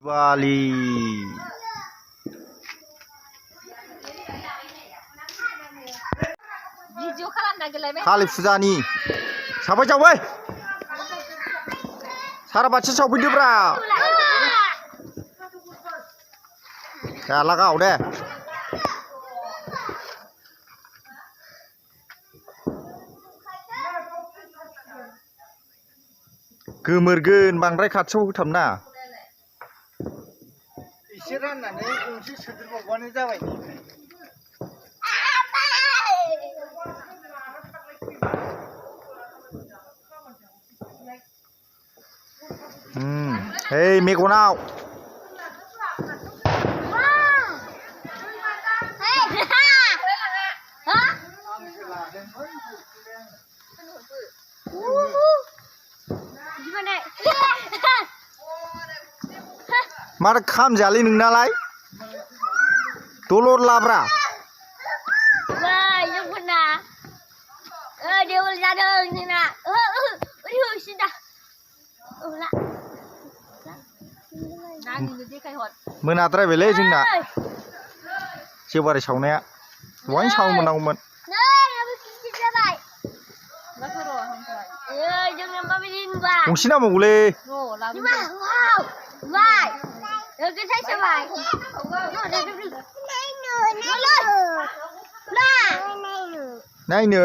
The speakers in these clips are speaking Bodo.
Bali Kali fujani Sampai jauh weh Sarah baca sampai dia bra Kalah kau deh Gemergen बांद्राय खाथियाव होथाबना एसे राननानै गंसे सोदेरबावबानो जाबाय Hei मेगनाव Mana kam jali ningnaलाय Dulur labra Wah, yang benar. Dia boleh jalan ni nak. Sudah. Lah. Nah, ni dia kai hot. मोनाद्रायबायलै जोंना जेवारि सावनाया दहायनो सावोमोन नांगौमोन Nah, habis kita jalan. Bakaro hamsai. Jangan babin buat. गंसे नांबावगौलै Oh, lagu. Wow. Why? Kita saya sabai. नायनो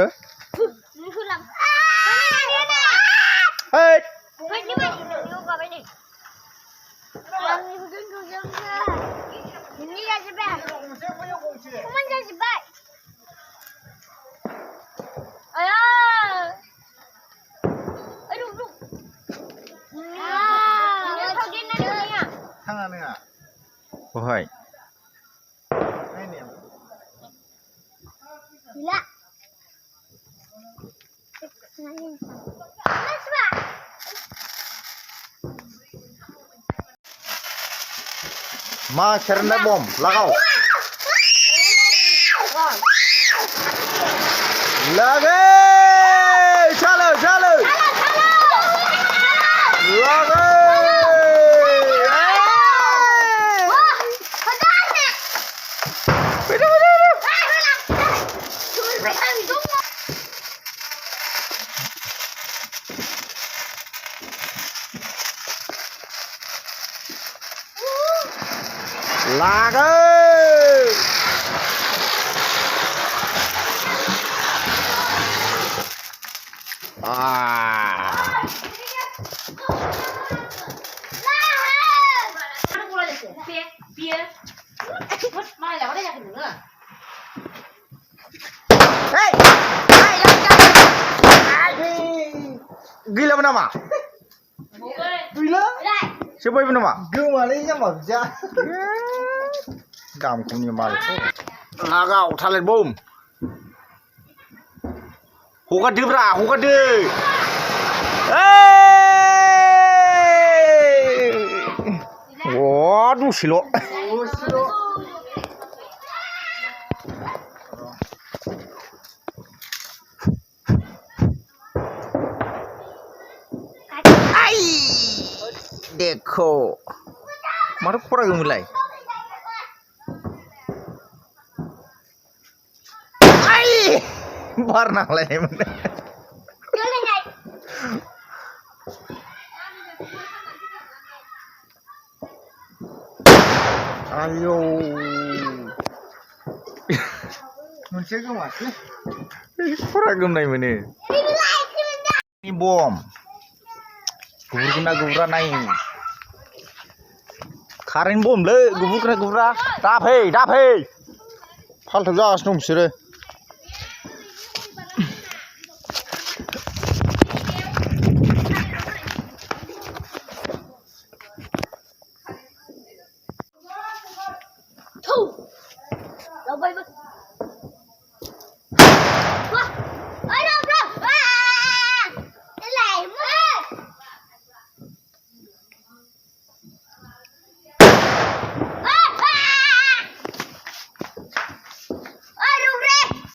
Ni hulam. Hei Ini apa ini? Ini hujan hujan. Ini ya sebab. Kamu jangan sebab. Ayo. Aduh, aduh. Ini kau gini ni. थाङानो बहाय नायनाया Gila. मा खेरनाय बम लागाव लागे चलो चलो लागे Laga Hei Gila nama गैला Siapa ibu nama गोमालै जाम्बा बिदिया Gampangnya malu Lagau talit bom Hukade bra hukade Waduh silo देखो मारो खरा गोमोलाय ai बार नांलायनायमोन आयौ मोनसे गोमासै खरा गोमनाय मोनो नि बम गुबुरगोना गुबुरा नाय कारेन्ट बमलै गुबुरगोना गुबुरा दाफै फाल्थाव जागासिनो दं बिसोरो